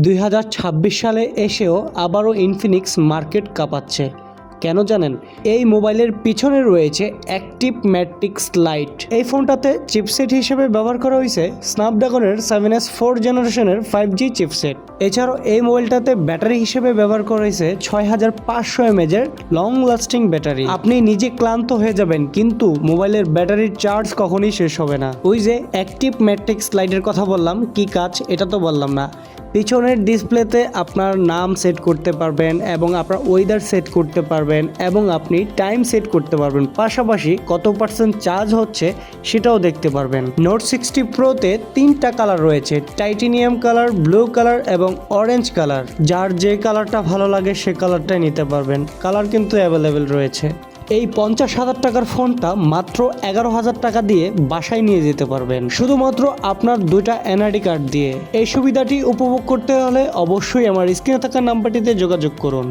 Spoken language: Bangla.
2026 সালে এসেও আবারও ইনফিনিক্স মার্কেট কাঁপাচ্ছে। কেন জানেন? এই মোবাইলের পিছনে রয়েছে অ্যাক্টিভ ম্যাট্রিক্স লাইট। এই ফোনটাতে চিপসেট হিসেবে ব্যবহার করা হয়েছে স্ন্যাপড্রাগনের 7S 4 জেনারেশনের 5G চিপসেট। এছাড়াও এই মোবাইলটাতে ব্যাটারি হিসেবে ব্যবহার করা হয়েছে 6500 mAh এর লং লাস্টিং ব্যাটারি। আপনি নিজে ক্লান্ত হয়ে যাবেন, কিন্তু মোবাইলের ব্যাটারির চার্জ কখনোই শেষ হবে না। ওই যে অ্যাক্টিভ ম্যাট্রিক্স লাইটের কথা বললাম, কি কাজ এটা তো বললাম না। পিছনের ডিসপ্লেতে আপনার নাম সেট করতে পারবেন এবং আপনার ওয়েদার সেট করতে পারবেন এবং আপনি টাইম সেট করতে পারবেন। পাশাপাশি কত পার্সেন্ট চার্জ হচ্ছে সেটাও দেখতে পারবেন। নোট 60 প্রোতে 3টা কালার রয়েছে, টাইটেনিয়াম কালার, ব্লু কালার এবং অরেঞ্জ কালার। যার যে কালারটা ভালো লাগে সে কালারটাই নিতে পারবেন। কালার কিন্তু অ্যাভেলেবেল রয়েছে। এই 50,000 টাকার ফোনটা মাত্র 11,000 টাকা দিয়ে বাসায় নিয়ে যেতে পারবেন, শুধুমাত্র আপনার 2টা এনআইডি কার্ড দিয়ে। এই সুবিধাটি উপভোগ করতে হলে অবশ্যই আমার স্ক্রিনে থাকা নাম্বারটিতে যোগাযোগ করুন।